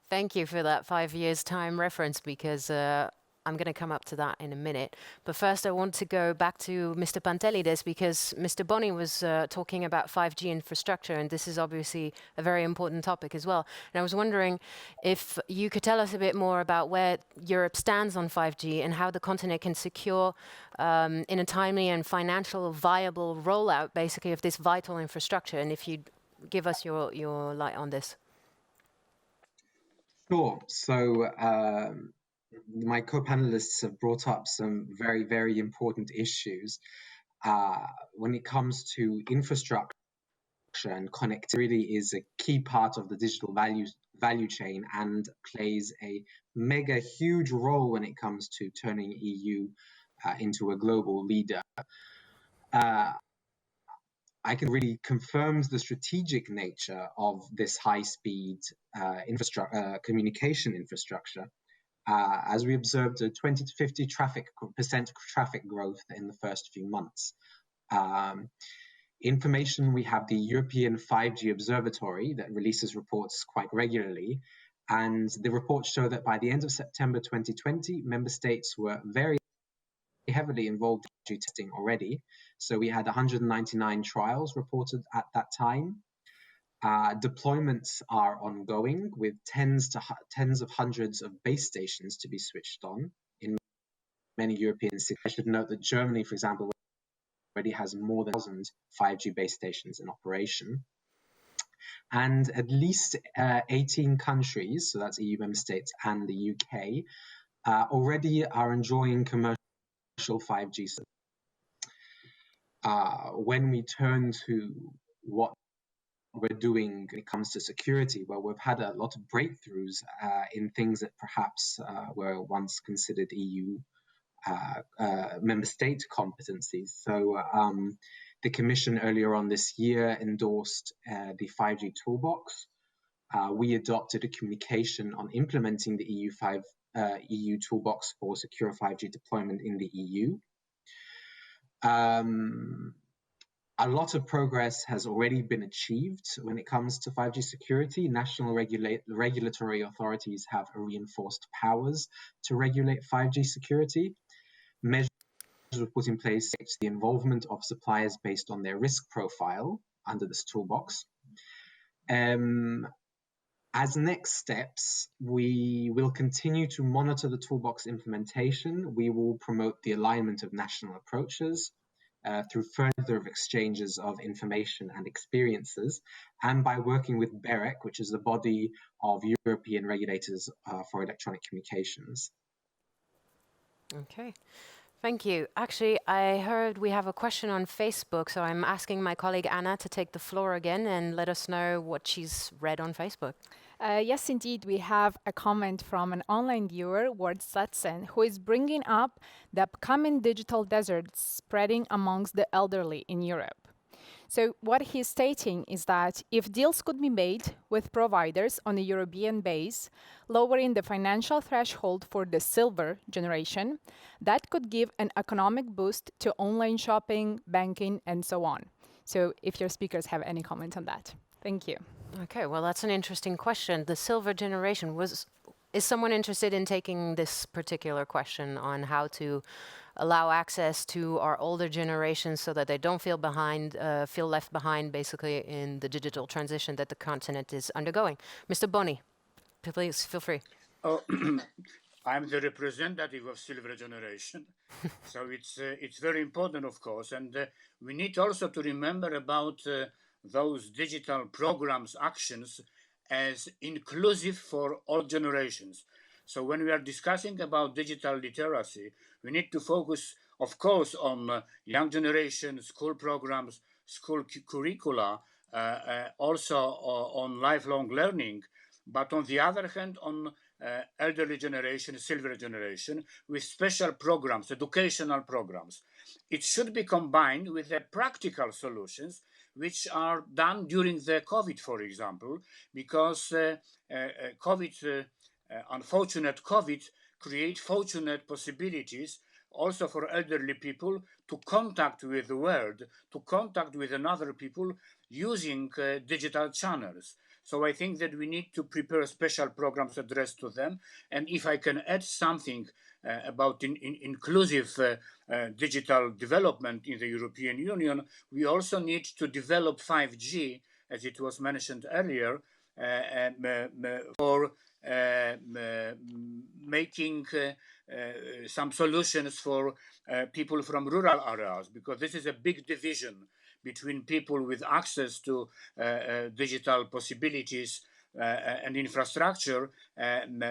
Thank you for that 5 years time reference, because I'm going to come up to that in a minute. But first, I want to go back to Mr. Pantelides, because Mr. Boni was talking about 5G infrastructure, and this is obviously a very important topic as well. And I was wondering if you could tell us a bit more about where Europe stands on 5G and how the continent can secure in a timely and financial viable rollout, basically, of this vital infrastructure. And if you'd give us your light on this. Sure. So my co-panelists have brought up some very, very important issues when it comes to infrastructure, and connectivity is a key part of the digital value chain and plays a mega huge role when it comes to turning EU into a global leader. I can really confirm the strategic nature of this high-speed communication infrastructure, as we observed a 20 to 50% traffic growth in the first few months. Information, we have the European 5G Observatory that releases reports quite regularly, and the reports show that by the end of September 2020, member states were very heavily involved in 5G testing already. So we had 199 trials reported at that time. Deployments are ongoing with tens of hundreds of base stations to be switched on in many European cities. I should note that Germany, for example, already has more than 1,000 5G base stations in operation. And at least 18 countries, so that's EU member states and the UK, already are enjoying commercial 5G. When we turn to what we're doing when it comes to security, well, we've had a lot of breakthroughs in things that perhaps were once considered EU member state competencies. So the Commission earlier on this year endorsed the 5G toolbox. We adopted a communication on implementing the EU toolbox for secure 5G deployment in the EU. A lot of progress has already been achieved when it comes to 5G security. National regulatory authorities have reinforced powers to regulate 5G security. Measures were put in place to the involvement of suppliers based on their risk profile under this toolbox. As next steps, we will continue to monitor the toolbox implementation. We will promote the alignment of national approaches through further exchanges of information and experiences, and by working with BEREC, which is the body of European regulators for electronic communications. Okay. Thank you. Actually, I heard we have a question on Facebook, so I'm asking my colleague Anna to take the floor again and let us know what she's read on Facebook. Yes, indeed, we have a comment from an online viewer, Ward Sutson, who is bringing up the upcoming digital desert spreading amongst the elderly in Europe. So what he's stating is that if deals could be made with providers on a European base, lowering the financial threshold for the silver generation, that could give an economic boost to online shopping, banking, and so on. So if your speakers have any comment on that. Thank you. Okay, well, that's an interesting question. The silver generation, is someone interested in taking this particular question on how to allow access to our older generations so that they don't feel left behind, basically, in the digital transition that the continent is undergoing? Mr. Boni, please feel free. Oh, I'm the representative of silver generation, so it's very important, of course, and we need also to remember about those digital programs, actions, as inclusive for all generations. So when we are discussing about digital literacy, we need to focus, of course, on young generation, school programs, school curricula, also on lifelong learning, but on the other hand, on elderly generation, silver generation, with special programs, educational programs. It should be combined with the practical solutions which are done during the COVID, for example, because unfortunate COVID create fortunate possibilities also for elderly people to contact with the world, to contact with another people using digital channels. So I think that we need to prepare special programs addressed to them. And if I can add something about inclusive digital development in the European Union, we also need to develop 5G, as it was mentioned earlier, for making some solutions for people from rural areas, because this is a big division between people with access to digital possibilities and infrastructure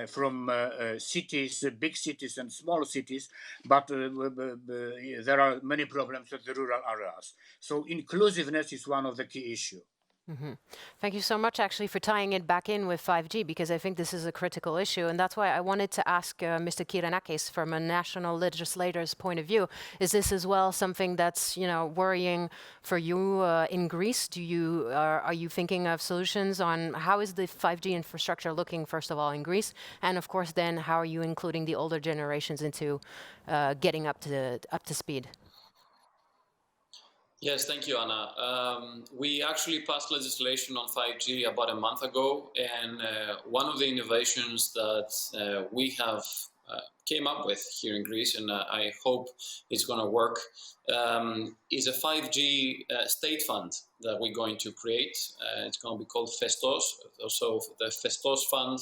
from cities, big cities and small cities, but there are many problems with the rural areas. So inclusiveness is one of the key issues. Mm-hmm. Thank you so much, actually, for tying it back in with 5G, because I think this is a critical issue. And that's why I wanted to ask Mr. Kyriakis, from a national legislator's point of view, is this as well something that's, worrying for you in Greece? Are you thinking of solutions on how is the 5G infrastructure looking, first of all, in Greece? And of course, then how are you including the older generations into getting up to speed? Yes, thank you, Anna. We actually passed legislation on 5G about a month ago, and one of the innovations that we have came up with here in Greece, and I hope it's going to work, is a 5G state fund that we're going to create. It's going to be called Festos. So the Festos fund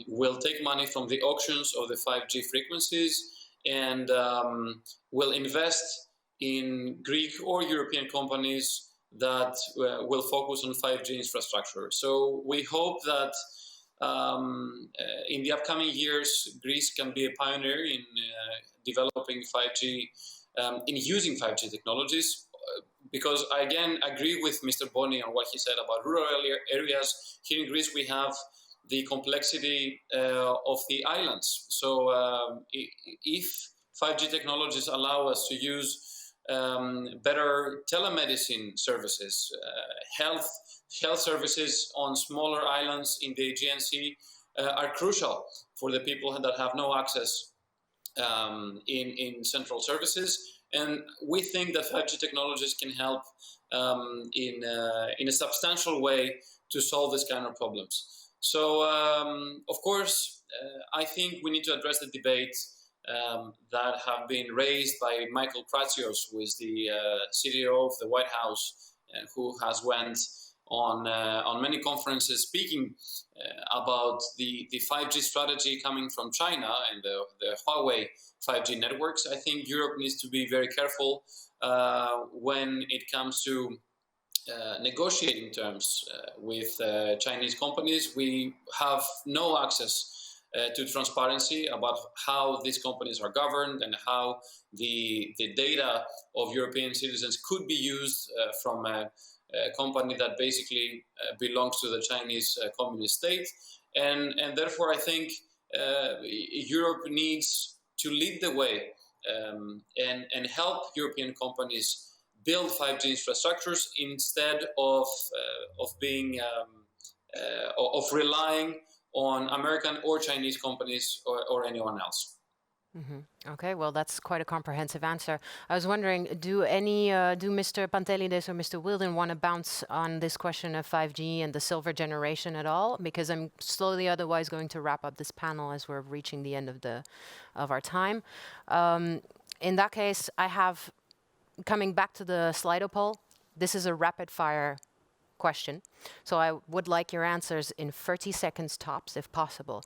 will take money from the auctions of the 5G frequencies and will invest in Greek or European companies that will focus on 5G infrastructure. So we hope that in the upcoming years, Greece can be a pioneer in developing 5G, in using 5G technologies, because I again agree with Mr. Boni on what he said about rural areas. Here in Greece, we have the complexity of the islands. So if 5G technologies allow us to use better telemedicine services, health services on smaller islands in the Aegean Sea are crucial for the people that have no access in central services. And we think that 5G technologies can help in a substantial way to solve this kind of problems. So, of course, I think we need to address the debate that have been raised by Michael Kratsios, who is the CDO of the White House, who has went on many conferences speaking about the 5G strategy coming from China and the Huawei 5G networks. I think Europe needs to be very careful when it comes to negotiating terms with Chinese companies. We have no access to transparency about how these companies are governed and how the data of European citizens could be used from a company that basically belongs to the Chinese communist state. And therefore, I think Europe needs to lead the way and help European companies build 5G infrastructures instead of being of relying on American or Chinese companies or anyone else. Mm-hmm. Okay, well, that's quite a comprehensive answer. I was wondering, do Mr. Pantelides or Mr. Wilden want to bounce on this question of 5G and the silver generation at all? Because I'm slowly otherwise going to wrap up this panel as we're reaching the end of our time. In that case, I have, coming back to the Slido poll, this is a rapid fire question. So I would like your answers in 30 seconds tops, if possible.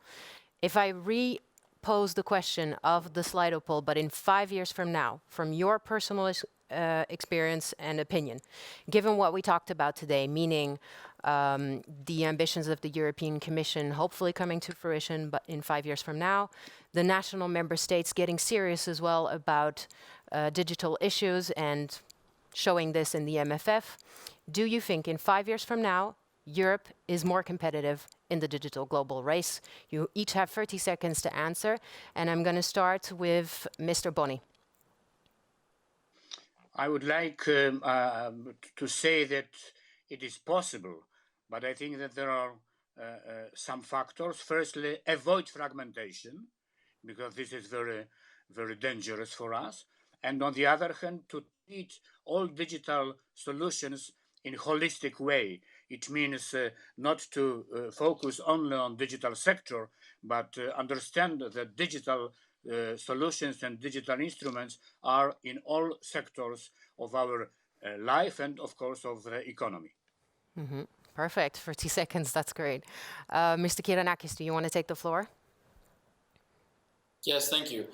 If I repose the question of the Slido poll, but in 5 years from now, from your personal experience and opinion, given what we talked about today, meaning the ambitions of the European Commission hopefully coming to fruition, but in 5 years from now, the national member states getting serious as well about digital issues and showing this in the MFF, do you think in 5 years from now, Europe is more competitive in the digital global race? You each have 30 seconds to answer, and I'm going to start with Mr. Boni. I would like to say that it is possible, but I think that there are some factors. Firstly, avoid fragmentation, because this is very, very dangerous for us. And on the other hand, to treat all digital solutions in a holistic way. It means not to focus only on digital sector, but understand that digital solutions and digital instruments are in all sectors of our life and, of course, of the economy. Perfect. 30 seconds. That's great. Mr. Kiranakis, do you want to take the floor? Yes, thank you.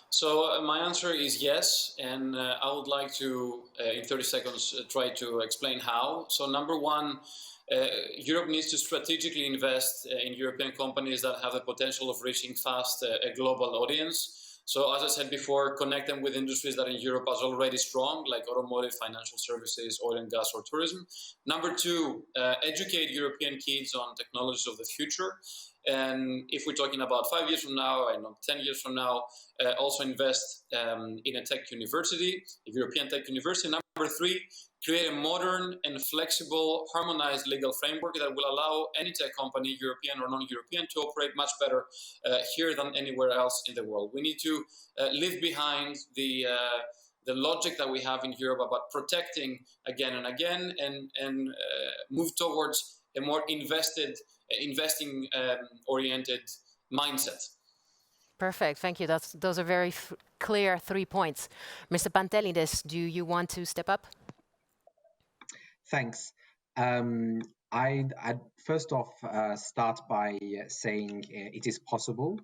So my answer is yes, and I would like to, in 30 seconds, try to explain how. So number one, Europe needs to strategically invest in European companies that have the potential of reaching fast a global audience. So as I said before, connect them with industries that in Europe are already strong, like automotive, financial services, oil and gas, or tourism. Number two, educate European kids on technologies of the future. And if we're talking about 5 years from now, and 10 years from now, also invest in a tech university, a European tech university. Number three, create a modern and flexible, harmonized legal framework that will allow any tech company, European or non-European, to operate much better here than anywhere else in the world. We need to leave behind the logic that we have in Europe about protecting again and again, and move towards a more investing oriented mindset. Perfect. Thank you. Those are very clear 3 points. Mr. Pantelidis, do you want to step up? Thanks. I'd first off start by saying it is possible.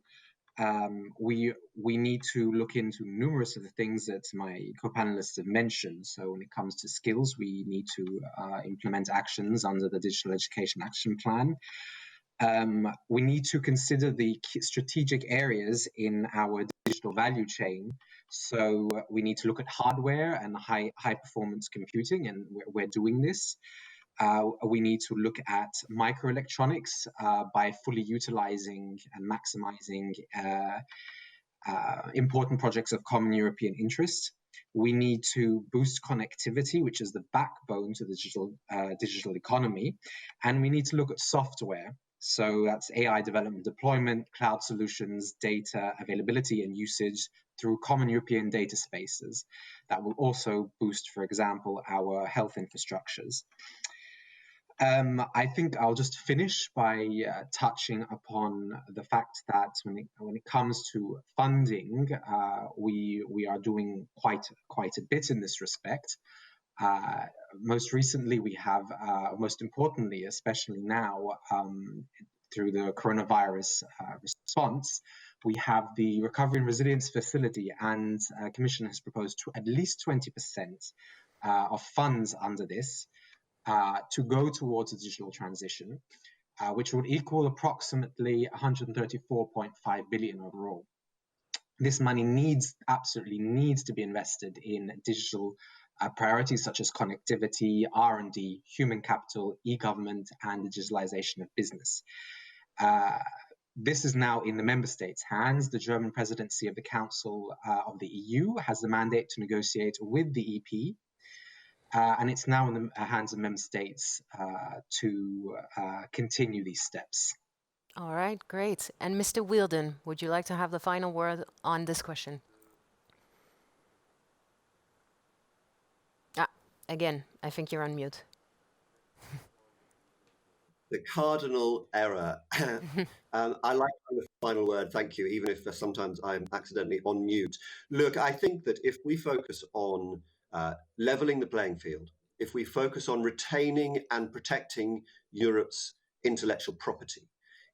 We need to look into numerous of the things that my co-panelists have mentioned. So when it comes to skills, we need to implement actions under the Digital Education Action Plan. We need to consider the strategic areas in our digital value chain. So we need to look at hardware and high performance computing, and we're doing this. We need to look at microelectronics by fully utilizing and maximizing important projects of common European interest. We need to boost connectivity, which is the backbone to the digital economy. And we need to look at software. So that's AI development, deployment, cloud solutions, data availability and usage through common European data spaces. That will also boost, for example, our health infrastructures. I think I'll just finish by touching upon the fact that when it comes to funding, we are doing quite a bit in this respect. Most recently, we have, most importantly, especially now, through the coronavirus response, we have the Recovery and Resilience Facility, and Commission has proposed to at least 20% of funds under this to go towards a digital transition, which would equal approximately 134.5 billion overall. This money absolutely needs to be invested in digital priorities such as connectivity, R&D, human capital, e-government, and digitalization of business. This is now in the member states' hands. The German presidency of the Council of the EU has the mandate to negotiate with the EP, and it's now in the hands of member states to continue these steps. All right, great. And Mr. Wielden, would you like to have the final word on this question? Again, I think you're on mute. The cardinal error. I like the final word, thank you, even if sometimes I'm accidentally on mute. Look, I think that if we focus on leveling the playing field, if we focus on retaining and protecting Europe's intellectual property,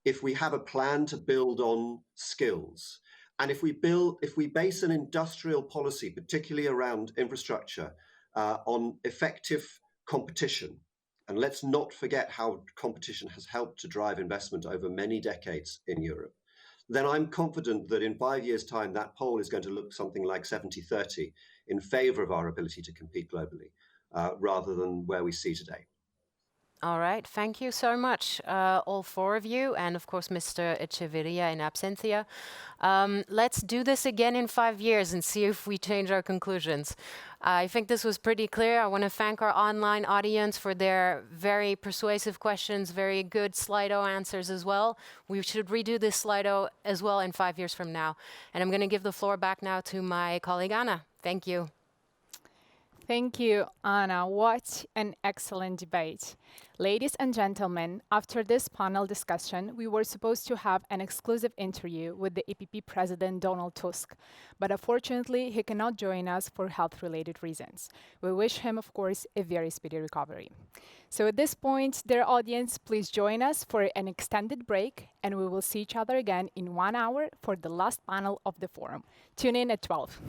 if we have a plan to build on skills, and if we base an industrial policy, particularly around infrastructure, on effective competition, and let's not forget how competition has helped to drive investment over many decades in Europe, then I'm confident that in 5 years' time, that poll is going to look something like 70-30 in favor of our ability to compete globally, rather than where we see today. All right, thank you so much, all four of you, and of course, Mr. Echeverria in absentia. Let's do this again in 5 years and see if we change our conclusions. I think this was pretty clear. I want to thank our online audience for their very persuasive questions, very good Slido answers as well. We should redo this Slido as well in 5 years from now. And I'm going to give the floor back now to my colleague Anna. Thank you. Thank you, Anna. What an excellent debate. Ladies and gentlemen, after this panel discussion, we were supposed to have an exclusive interview with the EPP President Donald Tusk, but unfortunately, he cannot join us for health-related reasons. We wish him, of course, a very speedy recovery. So at this point, dear audience, please join us for an extended break, and we will see each other again in 1 hour for the last panel of the forum. Tune in at 12.